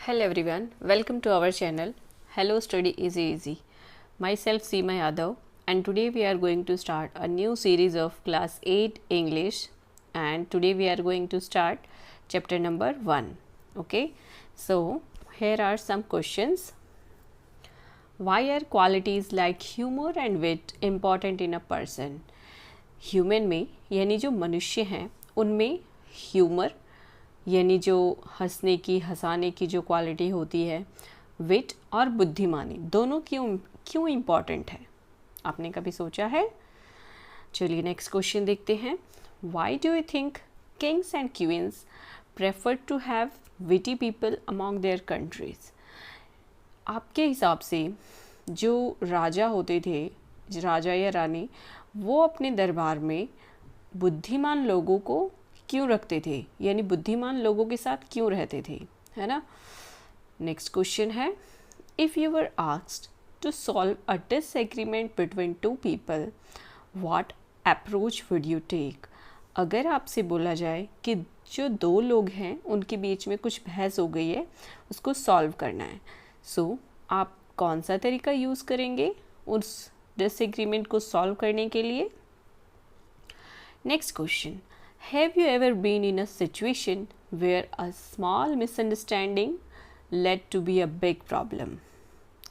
Hello everyone, welcome to our channel Hello Study Easy. Myself Seema Yadav, and today we are going to start a new series of class 8 English, and today we are going to start chapter number 1. Okay, so here are some questions. Why are qualities like humor and wit important in a person? Human में यानी जो मनुष्य हैं उनमें humour यानी जो हंसने की हंसाने की जो क्वालिटी होती है, विट और बुद्धिमानी दोनों क्यों इम्पॉर्टेंट है? आपने कभी सोचा है? चलिए नेक्स्ट क्वेश्चन देखते हैं. Why do you think kings and queens prefer to have witty people among their countries? आपके हिसाब से जो राजा होते थे, राजा या रानी, वो अपने दरबार में बुद्धिमान लोगों को क्यों रखते थे, यानी बुद्धिमान लोगों के साथ क्यों रहते थे, है ना. नेक्स्ट क्वेश्चन है, if you were asked to solve a disagreement between two people, what approach would you take? अगर आपसे बोला जाए कि जो दो लोग हैं उनके बीच में कुछ बहस हो गई है, उसको सॉल्व करना है, सो आप कौन सा तरीका यूज़ करेंगे उस डिसएग्रीमेंट को सॉल्व करने के लिए? Next question, have you ever been in a situation where a small misunderstanding led to be a big problem?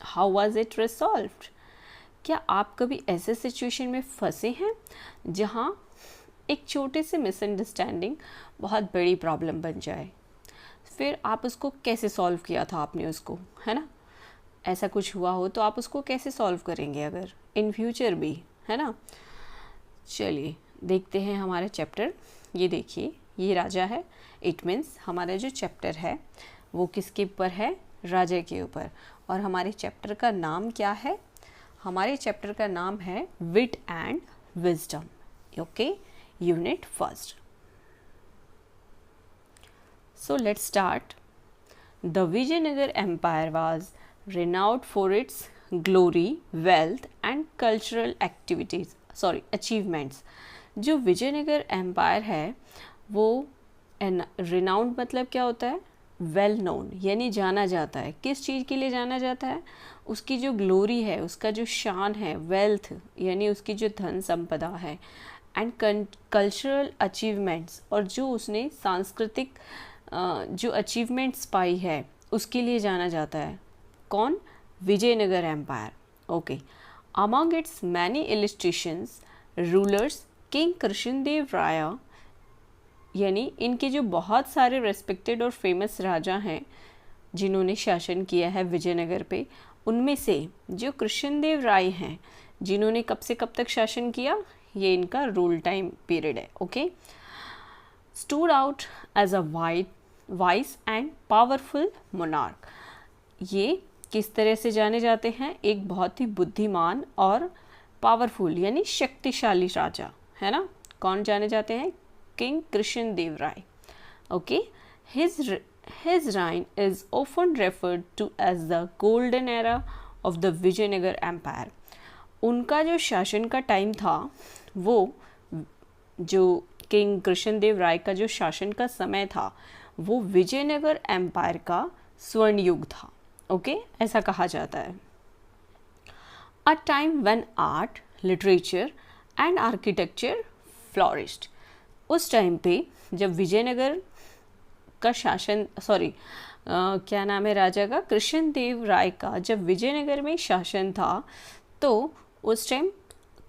How was it resolved? क्या आप कभी ऐसे सिचुएशन में फंसे हैं जहाँ एक छोटे से मिसअंडरस्टैंडिंग बहुत बड़ी प्रॉब्लम बन जाए? फिर आप उसको कैसे सॉल्व किया था आपने उसको, है ना? ऐसा कुछ हुआ हो तो आप उसको कैसे सॉल्व करेंगे अगर इन फ्यूचर भी, है ना? चलिए देखते हैं हमारे चैप्टर. ये देखिए, ये राजा है. इट मीन्स हमारा जो चैप्टर है वो किसके ऊपर है? राजा के ऊपर. और हमारे चैप्टर का नाम क्या है? हमारे चैप्टर का नाम है wit and wisdom. Okay, unit first. So let's start. The Vijayanagar empire was renowned for its glory, wealth and cultural achievements. जो विजयनगर एम्पायर है वो रिनाउंड मतलब क्या होता है? वेल नोन, यानी जाना जाता है. किस चीज़ के लिए जाना जाता है? उसकी जो ग्लोरी है, उसका जो शान है, वेल्थ यानी उसकी जो धन संपदा है, एंड कल्चरल अचीवमेंट्स, और जो उसने सांस्कृतिक जो अचीवमेंट्स पाई है उसके लिए जाना जाता है. कौन? Vijayanagara empire. Okay. Among its many illustrations rulers king Krishnadeva Raya, यानी इनके जो बहुत सारे रेस्पेक्टेड और फेमस राजा हैं जिन्होंने शासन किया है विजयनगर पे, उनमें से जो कृष्णदेव राय हैं जिन्होंने कब से कब तक शासन किया, ये इनका रूल टाइम पीरियड है. Okay. Stood out as a wise and powerful monarch. ये किस तरह से जाने जाते हैं? एक बहुत ही बुद्धिमान और पावरफुल यानी शक्तिशाली राजा, है ना. कौन जाने जाते हैं? King Krishnadeva Raya. Okay. His reign is often referred to as the golden era of the Vijayanagar empire. उनका जो शासन का टाइम था, वो जो किंग कृष्णदेव राय का जो शासन का समय था, वो विजयनगर एम्पायर का स्वर्ण युग था. ओके, ऐसा कहा जाता है. A time when art, literature and architecture flourished. उस टाइम पे जब विजयनगर का शासन, क्या नाम है राजा का? कृष्णदेव राय का जब विजयनगर में शासन था, तो उस टाइम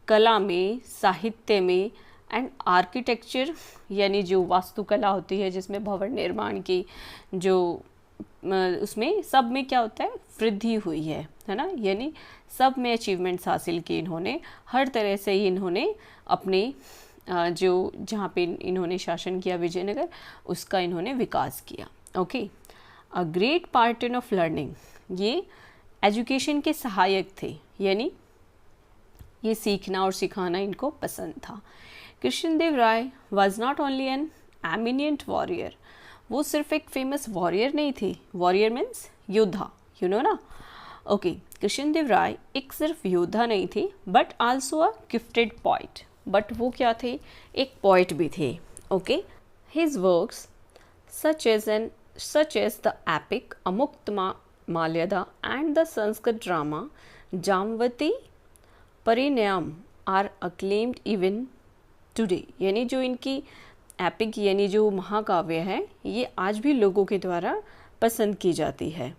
कला में, साहित्य में एंड आर्किटेक्चर यानी जो वास्तुकला होती है जिसमें भवन निर्माण की जो उसमें सब में क्या होता है? वृद्धि हुई है ना. यानी सब में अचीवमेंट्स हासिल की इन्होंने. हर तरह से ही इन्होंने अपने जो जहाँ पे इन्होंने शासन किया विजयनगर, उसका इन्होंने विकास किया. Okay. A great pattern of learning. ये एजुकेशन के सहायक थे, यानी ये सीखना और सिखाना इनको पसंद था. Krishnadeva Raya was not only an eminent warrior. वो सिर्फ एक फेमस वॉरियर नहीं थे. वॉरियर मीन्स योद्धा, यू नो ना. ओके. कृष्णदेव राय एक सिर्फ योद्धा नहीं थे, but also a gifted poet. But वो क्या थे? एक पोइट भी थे. Okay. His works such as an such as the epic Malyada and the Sanskrit drama Jamvati Parinyam are acclaimed even today. यानी जो इनकी एपिक यानी जो महाकाव्य है ये आज भी लोगों के द्वारा पसंद की जाती है.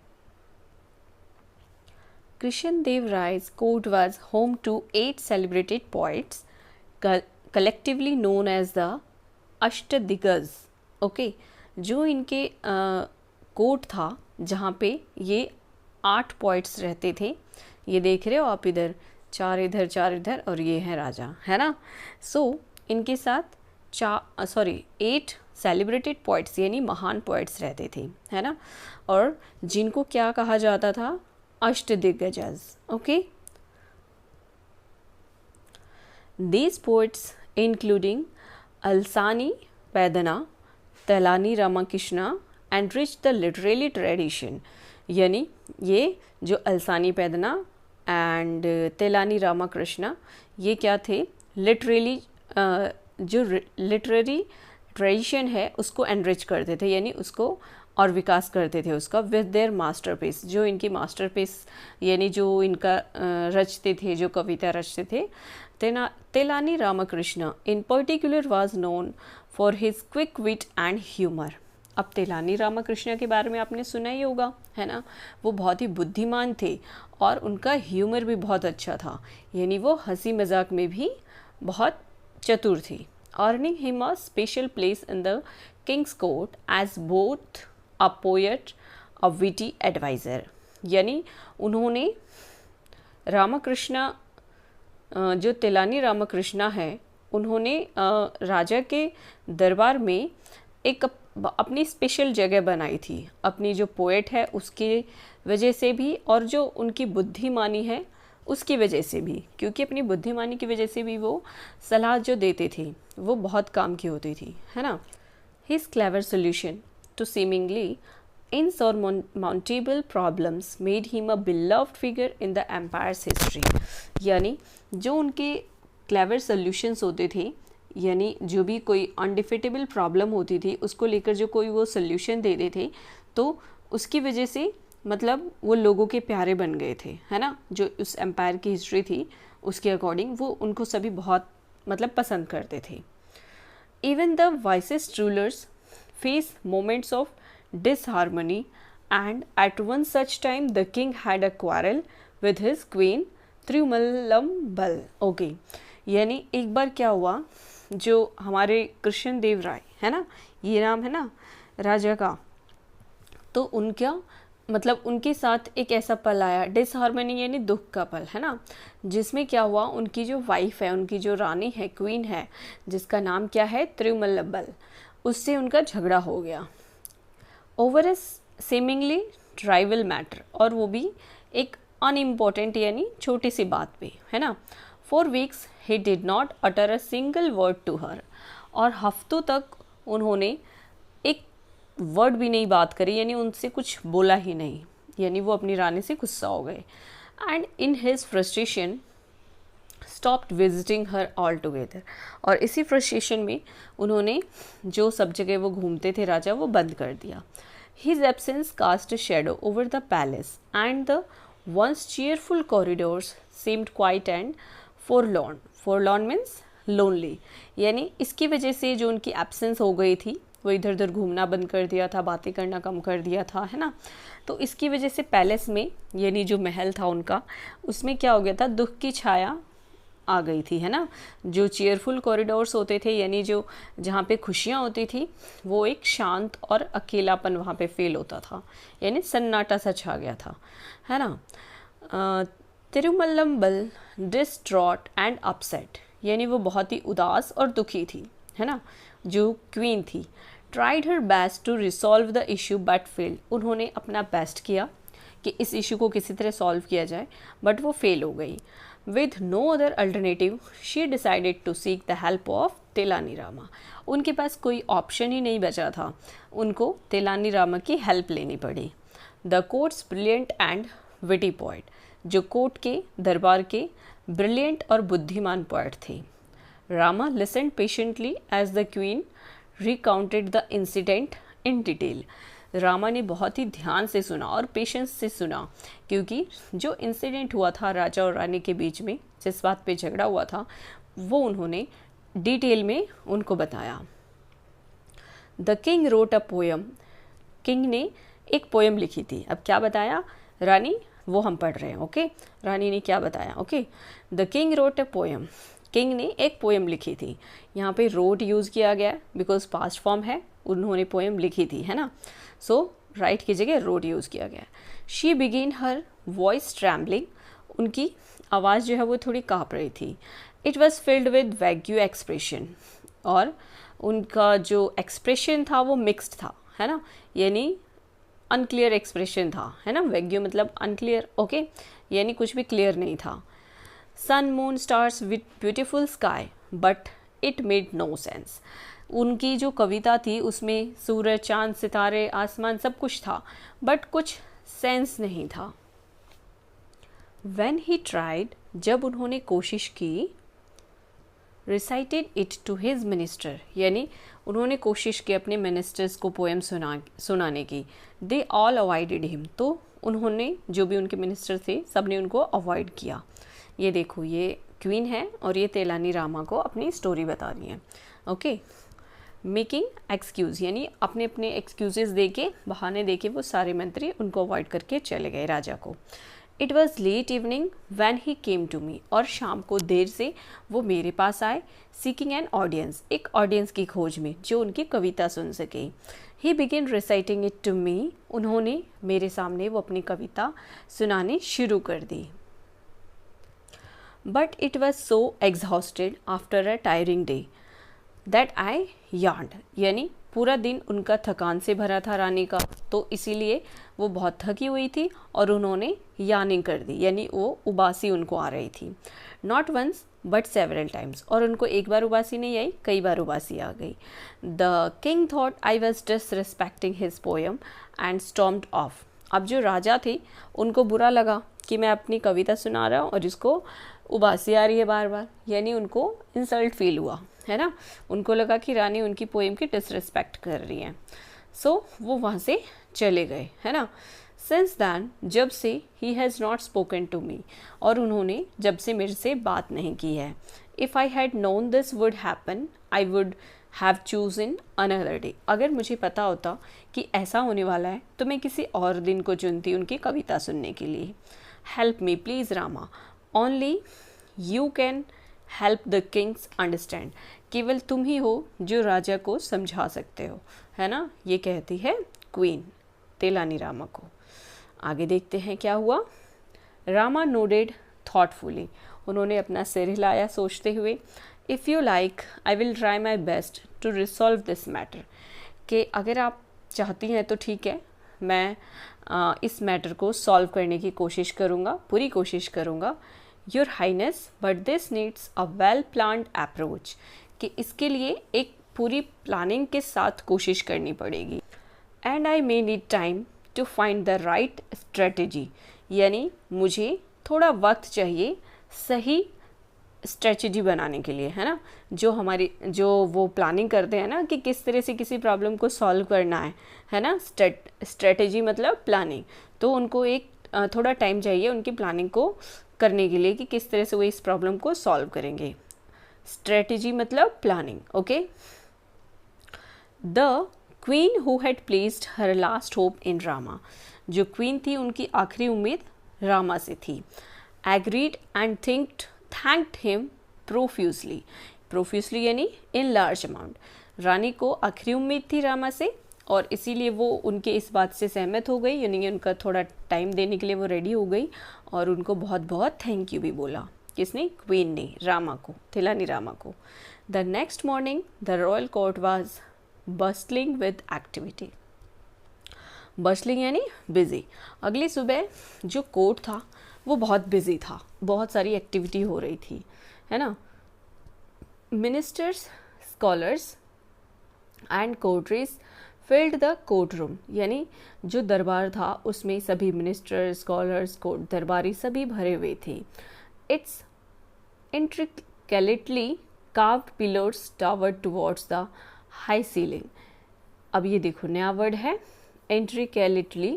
Krishan Rai's court was home to 8 celebrated poets collectively known as the Ashtadiggaz. Okay जो इनके कोर्ट था जहाँ पे ये 8 पोइट्स रहते थे. ये देख रहे हो आप, इधर 4 इधर और ये है राजा, है ना. सो इनके साथ 8 सेलिब्रेटेड पोइट्स यानी महान पोइट्स रहते थे, है ना. और जिनको क्या कहा जाता था, Ashtadiggajas. Okay, these poets including Allasani Peddana, तेलानी Ramakrishna and rich the literary tradition. यानी ये जो अलसानी पैदना एंड तेलानी रामाकृष्णा ये क्या थे, लिटरेली जो लिटरेरी ट्रेडिशन है उसको एनरिच करते थे, यानी उसको और विकास करते थे उसका विद देयर मास्टरपीस. जो इनकी मास्टरपीस यानी जो इनका रचते थे, जो कविता रचते थे. तेलानी Ramakrishna in particular was known for his quick wit and humour. अब तेलानी रामाकृष्ण के बारे में आपने सुना ही होगा, है ना. वो बहुत ही बुद्धिमान थे और उनका ह्यूमर भी बहुत अच्छा था, यानी वो हंसी मजाक में भी बहुत चतुर थी. Earning him a special place in the king's court as both a poet a witty advisor. यानी उन्होंने रामाकृष्णा जो तेलानी रामाकृष्णा है उन्होंने राजा के दरबार में एक अपनी स्पेशल जगह बनाई थी, अपनी जो पोएट है उसकी वजह से भी और जो उनकी बुद्धिमानी है उसकी वजह से भी, क्योंकि अपनी बुद्धिमानी की वजह से भी वो सलाह जो देते थे वो बहुत काम की होती थी, है ना. His clever solution to seemingly insurmountable problems made him a beloved figure in the empire's history. यानी जो उनके क्लेवर सॉल्यूशंस होते थे, यानी जो भी कोई अनडिफिटेबल प्रॉब्लम होती थी उसको लेकर जो कोई वो सॉल्यूशन देते थे तो उसकी वजह से मतलब वो लोगों के प्यारे बन गए थे, है ना. जो उस एम्पायर की हिस्ट्री थी उसके अकॉर्डिंग वो उनको सभी बहुत मतलब पसंद करते थे. Even the wisest rulers face moments of disharmony and at one such time the king had a quarrel with his queen Thirumalambal. Okay, यानी एक बार क्या हुआ, जो हमारे कृष्ण देव राय है ना, ये नाम है ना राजा का, तो उनका मतलब उनके साथ एक ऐसा पल आया, डिसहार्मनी यानी दुख का पल, है ना. जिसमें क्या हुआ, उनकी जो वाइफ है, उनकी जो रानी है, क्वीन है, जिसका नाम क्या है तिरुमल्लबल, उससे उनका झगड़ा हो गया ओवर ए सेमिंगली ट्राइवल मैटर, और वो भी एक अनइम्पॉर्टेंट यानी छोटी सी बात पे, है ना. For weeks he did not utter a single word to her, और हफ्तों तक उन्होंने एक वर्ड भी नहीं बात करी, यानी उनसे कुछ बोला ही नहीं, यानी वो अपनी रानी से गुस्सा हो गए. And in his frustration stopped visiting her all together, और इसी फ्रस्ट्रेशन में उन्होंने जो सब जगह वो घूमते थे राजा वो बंद कर दिया. His absence cast a shadow over the palace and the once cheerful corridors seemed quiet and forlorn. Forlorn means lonely, यानी इसकी वजह से जो उनकी एब्सेंस हो गई थी, वो इधर उधर घूमना बंद कर दिया था, बातें करना कम कर दिया था, है ना. तो इसकी वजह से पैलेस में यानी जो महल था उनका, उसमें क्या हो गया था, दुख की छाया आ गई थी, है ना. जो चेयरफुल कॉरिडोर्स होते थे यानी जो जहाँ पे खुशियाँ होती थी, वो एक शांत और अकेलापन वहाँ पे फील होता था, यानी सन्नाटा सा छा गया था, है ना. तिरुमल्लम्बल डिस्ट्रॉट एंड अपसेट, यानी वो बहुत ही उदास और दुखी थी, है ना, जो क्वीन थी. Tried her best to resolve the issue but failed, उन्होंने अपना बेस्ट किया कि इस इशू को किसी तरह सॉल्व किया जाए, बट वो फेल हो गई. With no other alternative, she decided to seek the help of तेलानी रामा. उनके पास कोई ऑप्शन ही नहीं बचा था, उनको तेलानी रामा की हेल्प लेनी पड़ी. The court's brilliant and witty poet, जो कोर्ट के दरबार के ब्रिलियंट और बुद्धिमान पोइट थे. Rama listened patiently as the queen recounted the incident in detail. Rama ने बहुत ही ध्यान से सुना और पेशेंस से सुना, क्योंकि जो इंसिडेंट हुआ था राजा और रानी के बीच में, जिस बात पे झगड़ा हुआ था, वो उन्होंने डिटेल में उनको बताया। The king wrote a poem, king ने एक पोयम लिखी थी। अब क्या बताया रानी, वो हम पढ़ रहे हैं। ओके, रानी ने क्या बताया। Okay, the king wrote a poem, king ने एक पोयम लिखी थी। यहाँ पे रोट यूज़ किया गया है बिकॉज पास्ट फॉर्म है, उन्होंने पोयम लिखी थी, है ना। सो राइट की जगह रोट यूज़ किया गया है। She begin her voice trembling, उनकी आवाज़ जो है वो थोड़ी काँप रही थी। It was filled with wagyu expression, और उनका जो एक्सप्रेशन था वो मिक्स्ड था, है ना, यानी अनक्लियर एक्सप्रेशन था, है ना। वैग्यू मतलब अनक्लियर, ओके, यानी कुछ भी क्लियर नहीं था। Sun moon stars with beautiful sky but it made no sense, उनकी जो कविता थी उसमें सूरज, चांद, सितारे, आसमान सब कुछ था, बट कुछ सेंस नहीं था। When he tried, जब उन्होंने कोशिश की, recited it to his minister, यानी उन्होंने कोशिश की अपने मिनिस्टर्स को पोएम सुनाने की। They all avoided him, तो उन्होंने, जो भी उनके मिनिस्टर थे, सब ने उनको अवॉइड किया। ये देखो, ये क्वीन है और ये तेलानी रामा को अपनी स्टोरी बता रही है। ओके, मेकिंग एक्सक्यूज़, यानी अपने अपने एक्सक्यूजेस दे के, बहाने दे के वो सारे मंत्री उनको अवॉइड करके चले गए राजा को। It was late evening when he came to me, और शाम को देर से वो मेरे पास आए, सीकिंग एन ऑडियंस, एक ऑडियंस की खोज में जो उनकी कविता सुन सके। He begin reciting it to me, उन्होंने मेरे सामने वो अपनी कविता सुनानी शुरू कर दी। But it was so exhausted after a tiring day that I yawned, यानी पूरा दिन उनका थकान से भरा था रानी का, तो इसीलिए वो बहुत थकी हुई थी और उन्होंने यार्निंग कर दी, यानी वो उबासी उनको आ रही थी। Not once but several times, और उनको एक बार उबासी नहीं आई, कई बार उबासी आ गई। The king thought I was disrespecting his poem and stomped off, अब जो राजा थे उनको बुरा लगा कि मैं अपनी कविता सुना रहा हूँ और इसको उबासी आ रही है बार बार, यानी उनको इंसल्ट फील हुआ, है ना। उनको लगा कि रानी उनकी पोएम की डिसरिस्पेक्ट कर रही है। सो वो वहाँ से चले गए, है ना। सिंस दैन, जब से, he has not spoken to me, और उन्होंने जब से मेरे से बात नहीं की है। If I had known this would happen I would have chosen another day, अगर मुझे पता होता कि ऐसा होने वाला है तो मैं किसी और दिन को चुनती उनकी कविता सुनने के लिए। Help me please Rama, only you can help the Kings understand, केवल तुम ही हो जो राजा को समझा सकते हो, है ना। ये कहती है क्वीन तेलानी रामा को। आगे देखते हैं क्या हुआ। रामा नोडेड थॉटफुली, उन्होंने अपना सिर हिलाया सोचते हुए। If you like I will try my best to resolve this matter, कि अगर आप चाहती हैं तो ठीक है, मैं इस मैटर को सॉल्व करने की कोशिश करूँगा, पूरी कोशिश करूँगा। Your highness but this needs a well planned approach, कि इसके लिए एक पूरी प्लानिंग के साथ कोशिश करनी पड़ेगी। And I may need time to find the right strategy, यानी मुझे थोड़ा वक्त चाहिए सही स्ट्रेटजी बनाने के लिए, है ना। जो वो प्लानिंग करते हैं ना कि किस तरह से किसी प्रॉब्लम को सॉल्व करना है ना। स्ट्रेटजी मतलब प्लानिंग, तो उनको एक थोड़ा टाइम चाहिए उनकी प्लानिंग को करने के लिए कि किस तरह से वो इस प्रॉब्लम को सॉल्व करेंगे। स्ट्रेटजी मतलब planning, okay. The queen who had placed her last hope इन रामा, जो क्वीन थी उनकी आखिरी उम्मीद रामा से थी। Agreed and thanked him profusely, profusely यानी इन लार्ज अमाउंट। रानी को आखिरी उम्मीद थी रामा से और इसीलिए वो उनके इस बात से सहमत हो गई, यानी उनका थोड़ा टाइम देने के लिए वो रेडी हो गई और उनको बहुत बहुत थैंक यू भी बोला। किसने? क्वीन ने रामा को, तेलानी रामा को। The next morning the royal court was bustling with activity, bustling यानी बिजी। अगली सुबह जो कोर्ट था वो बहुत बिजी था, बहुत सारी एक्टिविटी हो रही थी, है ना। Ministers, scholars and courtiers filled the courtroom, यानी जो दरबार था उसमें सभी मिनिस्टर, स्कॉलर्स, कोर्ट दरबारी सभी भरे हुए थे। It's intricately carved pillars towered towards the high ceiling। अब ये देखो नया वर्ड है intricately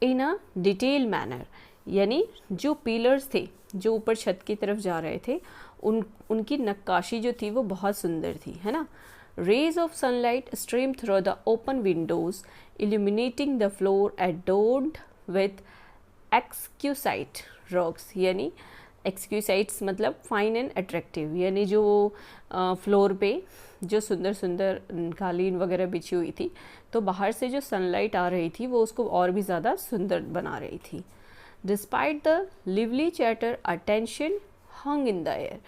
in a detailed manner, यानी जो पिलर्स थे जो ऊपर छत की तरफ जा रहे थे उनकी नक्काशी जो थी वो बहुत सुंदर थी, है ना. Rays of sunlight streamed through the open windows, illuminating the floor adorned with exquisite rugs, यानी एक्सक्यूसाइट्स मतलब फाइन एंड अट्रैक्टिव, यानी जो फ्लोर पे जो सुंदर सुंदर कालीन वगैरह बिछी हुई थी, तो बाहर से जो सनलाइट आ रही थी वो उसको और भी ज़्यादा सुंदर बना रही थी. Despite the lively chatter attention hung in the air,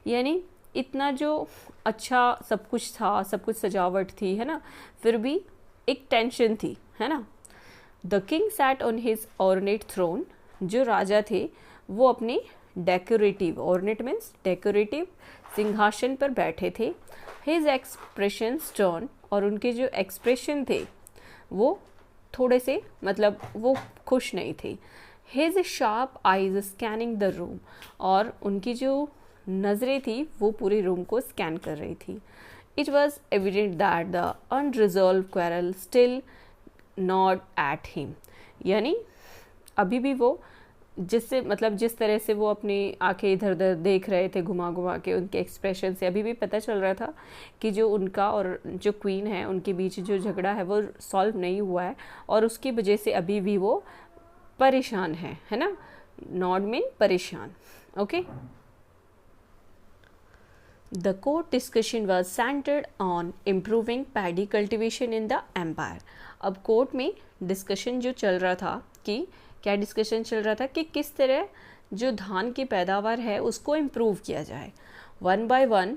यानी इतना जो अच्छा सब कुछ था, सब कुछ सजावट थी, है ना, फिर भी एक टेंशन थी, है ना. The king sat on his ornate throne, जो राजा थे वो अपने डेकोरेटिव, ऑर्नेट मीन्स डेकोरेटिव सिंहासन पर बैठे थे. हिज एक्सप्रेशन स्टर्न, और उनके जो एक्सप्रेशन थे वो थोड़े से मतलब वो खुश नहीं थे. His sharp eyes scanning the room, और उनकी जो नज़रें थी वो पूरे रूम को स्कैन कर रही थी. It was evident that the unresolved quarrel still gnawed at him, यानी अभी भी वो जिससे मतलब जिस तरह से वो अपनी आंखें इधर उधर देख रहे थे घुमा घुमा के, उनके एक्सप्रेशन से अभी भी पता चल रहा था कि जो उनका और जो क्वीन है उनके बीच जो झगड़ा है वो सॉल्व नहीं हुआ है, और उसकी वजह से अभी भी वो परेशान है ना. नॉट मीन परेशान. Okay. The court discussion was centered on improving paddy cultivation in the empire. अब कोर्ट में डिस्कशन जो चल रहा था कि क्या डिस्कशन चल रहा था कि किस तरह जो धान की पैदावार है उसको इम्प्रूव किया जाए. One by one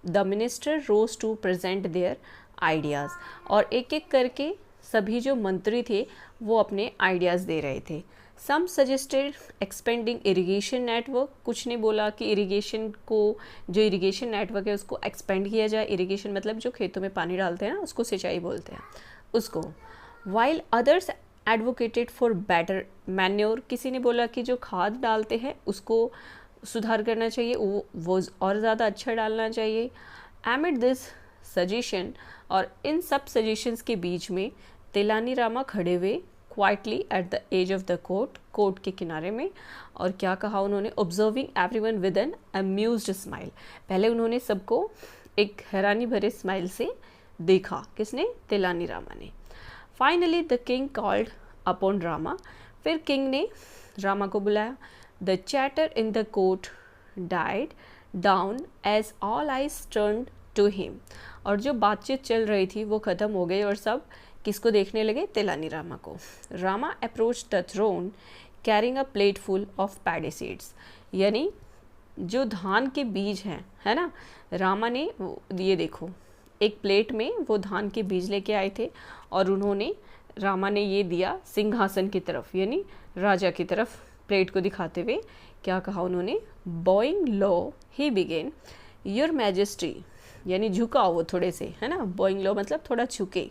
the minister rose to present their ideas, और एक एक करके सभी जो मंत्री थे वो अपने आइडियाज़ दे रहे थे. सम सजेस्टेड एक्सपेंडिंग इरिगेशन नेटवर्क, कुछ ने बोला कि इरिगेशन को, जो इरिगेशन नेटवर्क है उसको एक्सपेंड किया जाए. इरिगेशन मतलब जो खेतों में पानी डालते हैं ना उसको सिंचाई बोलते हैं उसको. While others advocated for better manure, किसी ने बोला कि जो खाद डालते हैं उसको सुधार करना चाहिए, वो और ज़्यादा अच्छा डालना चाहिए. एमिड दिस सजेशन, और इन सब सजेशंस के बीच में तेलानी रामा खड़े हुए quietly at the edge of the court के किनारे में, और क्या कहा उन्होंने. Observing everyone with an amused smile, पहले उन्होंने सबको एक हैरानी भरे स्माइल से देखा. किसने? तेलानी रामा ने. Finally the king called upon Rama, फिर किंग ने रामा को बुलाया. The chatter in the court died down as all eyes turned to him, और जो बातचीत चल रही थी वो ख़त्म हो गई और सब किसको देखने लगे? तेलानी रामा को. Rama approach the throne carrying a plate full of paddy seeds, यानी जो धान के बीज हैं, है ना, रामा ने ये देखो एक प्लेट में वो धान के बीज लेके आए थे, और उन्होंने रामा ने ये दिया सिंहासन की तरफ, यानी राजा की तरफ प्लेट को दिखाते हुए क्या कहा उन्होंने? Boeing low he begin, your majesty, यानी झुका वो थोड़े से, है ना. बॉइंग लो मतलब थोड़ा झुके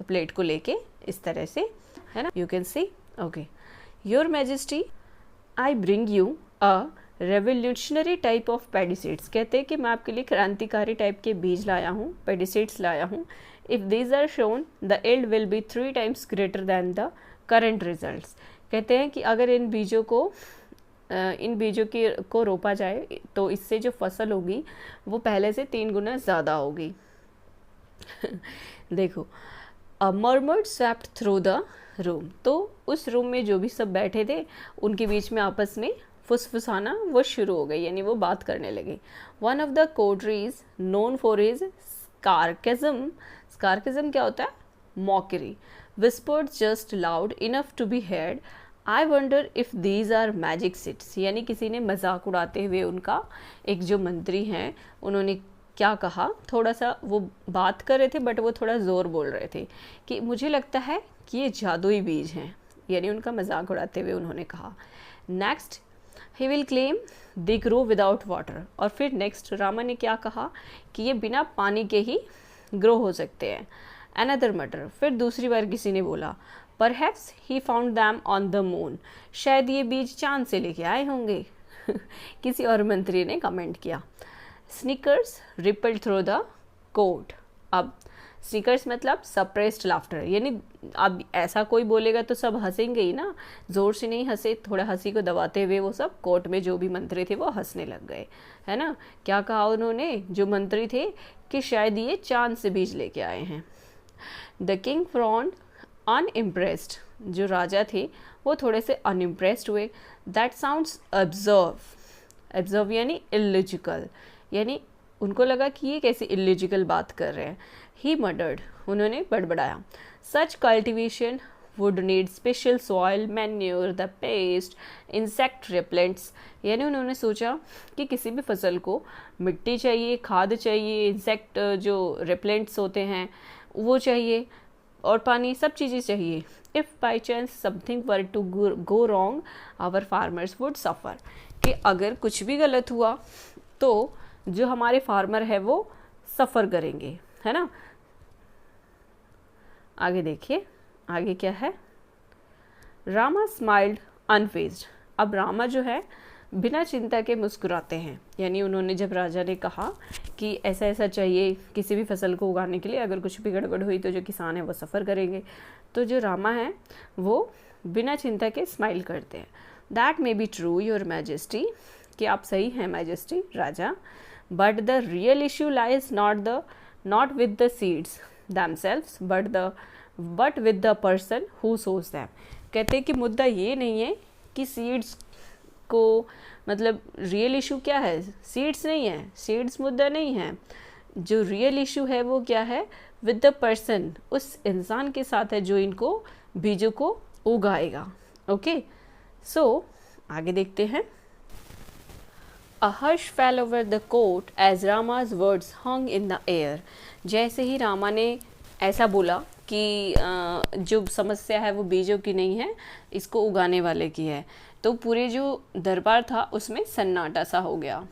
प्लेट को लेके इस तरह से, है ना. You can see. Okay. Your majesty I bring you a revolutionary type of paddy seeds, कहते हैं कि मैं आपके लिए क्रांतिकारी टाइप के बीज लाया हूँ, पैडी सीड्स लाया हूँ. If these are sown the yield will be 3 times greater than the current results, कहते हैं कि अगर इन बीजों को रोपा जाए तो इससे जो फसल होगी वो पहले से 3 गुना ज़्यादा होगी. देखो. A murmured swept through the room, तो उस रूम में जो भी सब बैठे थे उनके बीच में आपस में फुसफुसाना वो शुरू हो गई, यानी वो बात करने लगे. One of the courtiers known for his sarcasm, sarcasm क्या होता है? Mockery. Whispered just loud enough to be heard, I wonder if these are magic seeds, यानी किसी ने मजाक उड़ाते हुए उनका एक जो मंत्री हैं उन्होंने क्या कहा, थोड़ा सा वो बात कर रहे थे बट वो थोड़ा ज़ोर बोल रहे थे कि मुझे लगता है कि ये जादुई बीज हैं, यानी उनका मजाक उड़ाते हुए उन्होंने कहा. Next he will claim they grow without water, और फिर नेक्स्ट रामा ने क्या कहा कि ये बिना पानी के ही ग्रो हो सकते हैं. अनदर मटर, फिर दूसरी बार किसी ने बोला perhaps he found them on the moon, शायद ये बीज चांद से लेके आए होंगे. किसी और मंत्री ने कमेंट किया. Snickers rippled through the court, अब स्नीकर्स मतलब सप्रेस्ड लाफ्टर, यानी अब ऐसा कोई बोलेगा तो सब हंसेंगे ही ना, ज़ोर से नहीं हंसे, थोड़ा हंसी को दबाते हुए वो सब कोर्ट में जो भी मंत्री थे वो हंसने लग गए, है ना। क्या कहा उन्होंने, जो मंत्री थे, कि शायद ये चांद से बीज लेके आए हैं। द किंग फ्रॉन्ड अनइम्प्रेस्ड, जो राजा थे वो थोड़े से अनइम्प्रेस्ड हुए। दैट साउंड्स ऑब्जर्व यानी इलॉजिकल, यानी उनको लगा कि ये कैसे इलॉजिकल बात कर रहे हैं। ही मर्डर्ड, उन्होंने बड़बड़ाया। Such cultivation would need special soil, manure, the pest, insect repellents, यानी उन्होंने सोचा कि किसी भी फसल को मिट्टी चाहिए, खाद चाहिए, इंसेक्ट जो रिपेलेंट्स होते हैं वो चाहिए, और पानी, सब चीज़ें चाहिए। If by chance something were to go wrong our farmers would suffer, कि अगर कुछ भी गलत हुआ तो जो हमारे फार्मर है वो सफ़र करेंगे, है ना। आगे देखिए, आगे क्या है। रामा स्माइल्ड अनफेज्ड, अब रामा जो है बिना चिंता के मुस्कुराते हैं, यानी उन्होंने जब राजा ने कहा कि ऐसा ऐसा चाहिए किसी भी फसल को उगाने के लिए, अगर कुछ भी गड़बड़ हुई तो जो किसान है वो सफ़र करेंगे, तो जो रामा है वो बिना चिंता के स्माइल करते हैं। That may be true your majesty, कि आप सही हैं majesty, Raja, but the real issue lies not with the seeds themselves but with the person who sows them। कहते हैं कि मुद्दा ये नहीं है कि सीड्स को, मतलब रियल इशू क्या है, सीड्स नहीं है, सीड्स मुद्दा नहीं है, जो रियल इशू है वो क्या है, विद द पर्सन, उस इंसान के साथ है जो इनको बीजों को उगाएगा। ओके, सो आगे देखते हैं। A hush fell over the court as Rama's words hung in the air। जैसे ही रामा ने ऐसा बोला कि जो समस्या है वो बीजों की नहीं है, इसको उगाने वाले की है, तो पूरे जो दरबार था उसमें सन्नाटा सा हो गया।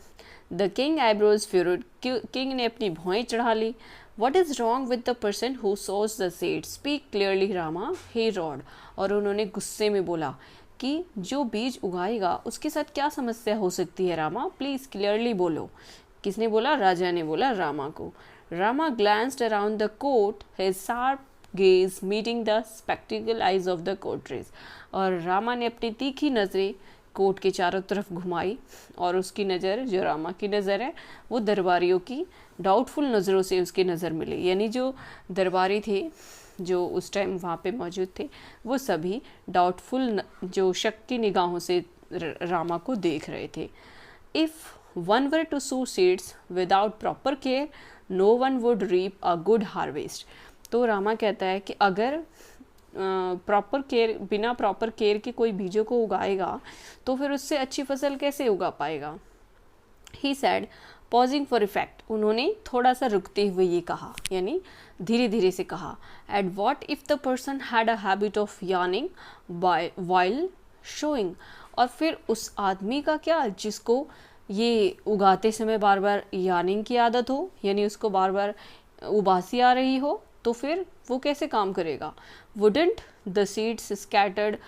The king eyebrows furrowed, king ने अपनी भौएं चढ़ा ली। What is wrong with the person who sows the seed, speak clearly Rama, he roared, और उन्होंने गुस्से में बोला कि जो बीज उगाएगा उसके साथ क्या समस्या हो सकती है रामा, प्लीज़ क्लियरली बोलो। किसने बोला, राजा ने बोला रामा को। Rama glanced around the court, his sharp gaze meeting the skeptical eyes of the courtiers, और रामा ने अपनी तीखी नज़रें कोर्ट के चारों तरफ घुमाई, और उसकी नज़र, जो रामा की नज़र है, वो दरबारियों की डाउटफुल नज़रों से उसकी नज़र मिली, यानी जो दरबारी थे जो उस टाइम वहाँ पे मौजूद थे वो सभी डाउटफुल, जो शक की निगाहों से रामा को देख रहे थे। If one were to sow seeds without proper care, no one would reap a good harvest. तो रामा कहता है कि अगर प्रॉपर केयर, बिना प्रॉपर केयर के कोई बीजों को उगाएगा तो फिर उससे अच्छी फसल कैसे उगा पाएगा। ही सैड पॉजिंग फॉर इफेक्ट, उन्होंने थोड़ा सा रुकते हुए ये कहा, यानी धीरे धीरे से कहा। At what if the person had a habit of yawning while sowing, और फिर उस आदमी का क्या जिसको ये उगाते समय बार बार यार्निंग की आदत हो, यानी उसको बार बार उबासी आ रही हो, तो फिर वो कैसे काम करेगा। Wouldn't the seeds scatter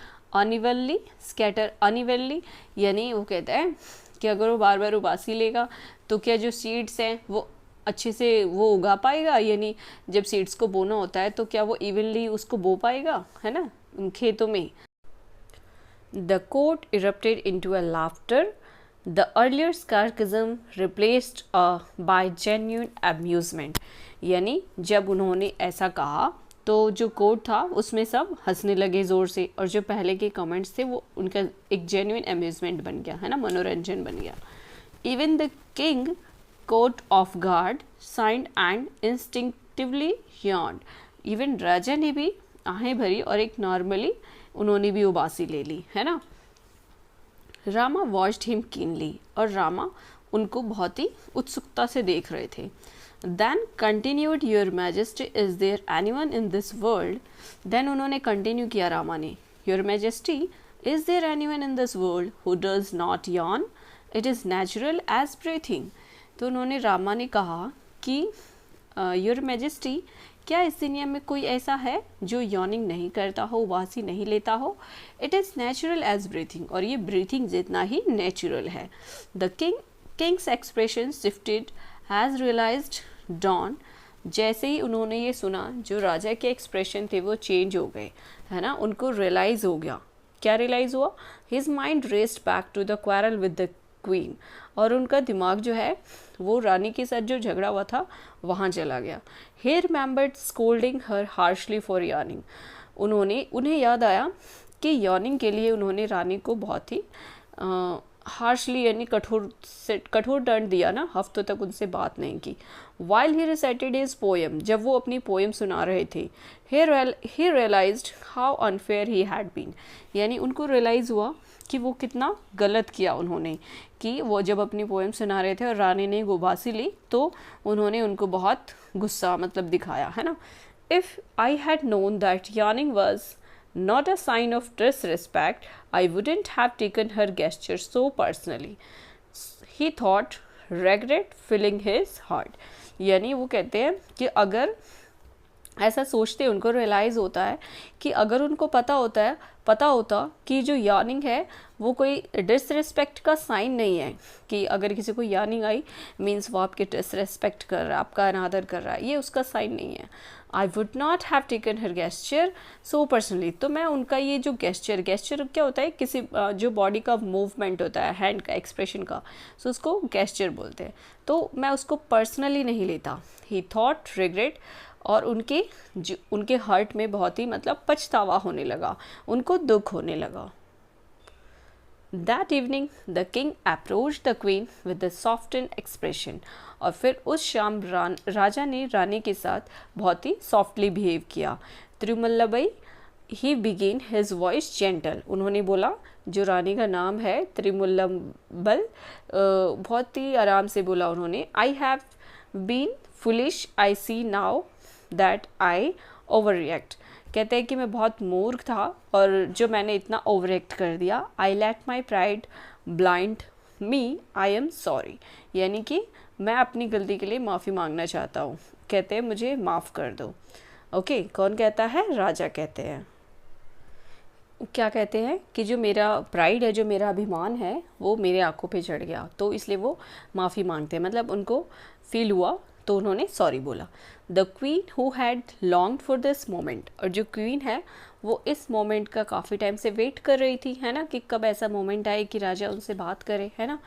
unevenly, यानी वो कहता है कि अगर वो बार बार उबासी लेगा तो क्या जो सीड्स हैं वो अच्छे से वो उगा पाएगा, यानी जब सीड्स को बोना होता है तो क्या वो इवनली उसको बो पाएगा, है ना, खेतों में। The court erupted into a laughter, the earlier sarcasm replaced by genuine amusement, यानी जब उन्होंने ऐसा कहा तो जो कोर्ट था उसमें सब हंसने लगे ज़ोर से, और जो पहले के कमेंट्स थे वो उनका एक जेन्युइन अम्यूजमेंट बन गया, है ना, मनोरंजन बन गया। Even the king caught off guard, signed and instinctively yawned, even राजा ने भी आहें भरी और एक नॉर्मली उन्होंने भी उबासी ले ली, है ना। रामा वॉच्ड हिम कीनली, और रामा उनको बहुत ही उत्सुकता से देख रहे थे। Then continued your majesty, is there anyone in this world, then उन्होंने कंटिन्यू किया रामा ने, your majesty, is there anyone in this world who does not yawn, it is natural as breathing. तो उन्होंने रामा ने कहा कि योर मैजेस्टी, क्या इस दुनिया में कोई ऐसा है जो यॉर्निंग नहीं करता हो, उबासी नहीं लेता हो, it is natural as breathing, और ये ब्रीथिंग जितना ही नेचुरल है। The king's expression shifted as realisation dawned, जैसे ही उन्होंने ये सुना, जो राजा के एक्सप्रेशन थे वो चेंज हो गए, है ना, उनको रियलाइज़ हो गया। क्या रियलाइज़ हुआ? His mind raced back to the quarrel with the queen, और उनका दिमाग जो है वो रानी के साथ जो झगड़ा हुआ था वहाँ चला गया। He remembered scolding her harshly for yawning, उन्हें याद आया कि यार्निंग के लिए उन्होंने रानी को बहुत ही हार्शली यानी कठोर दंड दिया ना, हफ्तों तक उनसे बात नहीं की। While he recited his poem, जब वो अपनी पोएम सुना रहे थे, he realised how unfair he had been, यानी उनको रियलाइज़ हुआ कि वो कितना गलत किया उन्होंने, कि वो जब अपनी पोएम सुना रहे थे और रानी ने गोबासी ली तो उन्होंने उनको बहुत गुस्सा मतलब दिखाया, है ना। If I had known that yawning was not a sign of disrespect, I wouldn't have taken her gesture so personally. He thought, regret filling his heart. यानी वो कहते हैं कि अगर ऐसा सोचते, उनको रियलाइज़ होता है कि अगर उनको पता होता कि जो यार्निंग है वो कोई डिसरिस्पेक्ट का साइन नहीं है, कि अगर किसी को यार्निंग आई मीन्स वो आपके डिसरिस्पेक्ट कर रहा है, आपका अनादर कर रहा है, ये उसका साइन नहीं है। I would not have taken her gesture so personally, तो मैं उनका ये जो गेस्चर क्या होता है, किसी जो बॉडी का मूवमेंट होता है, हैंड का एक्सप्रेशन का, सो उसको गेस्चर बोलते हैं, तो मैं उसको पर्सनली नहीं लेता। ही थॉट रिग्रेट, और उनके हार्ट में बहुत ही मतलब पछतावा होने लगा, उनको दुख होने लगा। That evening, the king approached the queen with a softened expression. और फिर उस शाम राजा ने रानी के साथ बहुत ही सॉफ्टली बिहेव किया। तिरुमल्लबई, he began his voice gentle. उन्होंने बोला, जो रानी का नाम है तिरुमल्लबल, बहुत ही आराम से बोला उन्होंने, I have been foolish, I see now that I overreact. कहते हैं कि मैं बहुत मूर्ख था और जो मैंने इतना ओवर एक्ट कर दिया। I let my pride blind me, I am sorry, यानी कि मैं अपनी गलती के लिए माफ़ी मांगना चाहता हूँ, कहते हैं मुझे माफ़ कर दो। ओके, कौन कहता है? राजा कहते हैं। क्या कहते हैं कि जो मेरा प्राइड है, जो मेरा अभिमान है, वो मेरे आंखों पे चढ़ गया, तो इसलिए वो माफ़ी मांगते हैं, मतलब उनको फील हुआ तो उन्होंने सॉरी बोला। The queen who had longed for this moment, और जो क्वीन है वो इस मोमेंट का काफ़ी टाइम से वेट कर रही थी, है ना, कि कब ऐसा मोमेंट आए कि राजा उनसे बात करे, है ना।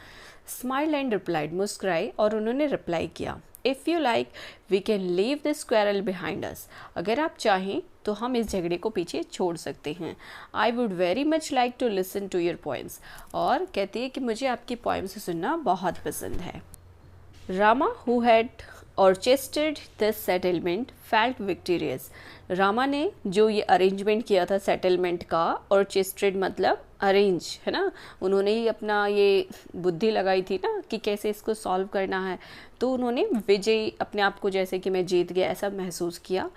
स्माइल एंड रिप्लाइड, मुस्कुराए और उन्होंने रिप्लाई किया, if you like we can leave this quarrel behind us, अगर आप चाहें तो हम इस झगड़े को पीछे छोड़ सकते हैं। I would very much like to listen to your poems, और कहती है कि मुझे आपकी पोएम्स सुनना बहुत पसंद है। Rama who had orchestrated this settlement felt victorious, Rama ने जो ये अरेंजमेंट किया था सेटलमेंट का, ऑर्केस्ट्रेट मतलब अरेंज, है ना, उन्होंने ही अपना ये बुद्धि लगाई थी ना कि कैसे इसको सॉल्व करना है, तो उन्होंने विजयी, अपने आप को जैसे कि मैं जीत गया ऐसा महसूस किया।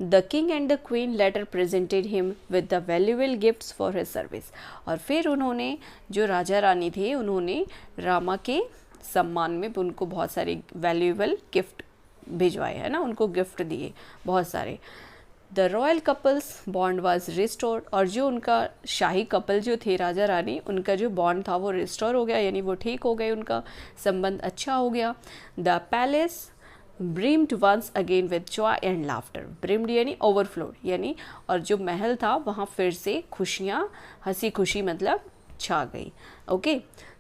The king and the queen later presented him with the valuable gifts for his service, और फिर उन्होंने, जो राजा रानी थे, उन्होंने रामा के सम्मान में उनको बहुत सारे वैल्यूएबल गिफ्ट भिजवाए, है ना, उनको गिफ्ट दिए बहुत सारे। The royal couples bond was restored, और जो उनका शाही कपल जो थे राजा रानी, उनका जो बॉन्ड था वो रिस्टोर हो गया, यानी वो ठीक हो गए, उनका संबंध अच्छा हो गया। The palace brimmed once again with joy and laughter, brimmed यानी ओवरफ्लोड, यानी और जो महल था वहाँ फिर से खुशियाँ, हंसी खुशी मतलब छा गई। ओके,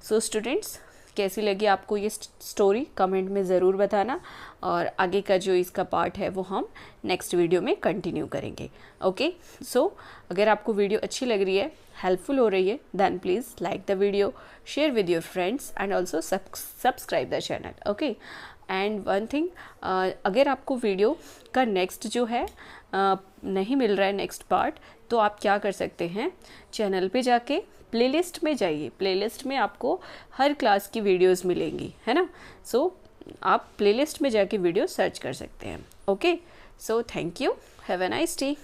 सो स्टूडेंट्स, कैसी लगी आपको ये स्टोरी कमेंट में ज़रूर बताना, और आगे का जो इसका पार्ट है वो हम नेक्स्ट वीडियो में कंटिन्यू करेंगे। ओके, सो अगर आपको वीडियो अच्छी लग रही है, हेल्पफुल हो रही है, then please like the video, share with your friends and also subscribe the channel. Okay, and one thing, अगर आपको वीडियो का नेक्स्ट जो है नहीं मिल रहा है नेक्स्ट पार्ट, तो आप क्या कर सकते हैं, चैनल पे जाके प्लेलिस्ट में जाइए, प्लेलिस्ट में आपको हर क्लास की वीडियोस मिलेंगी, है ना। सो आप प्लेलिस्ट में जाके वीडियो सर्च कर सकते हैं। Okay, so thank you, have a nice day.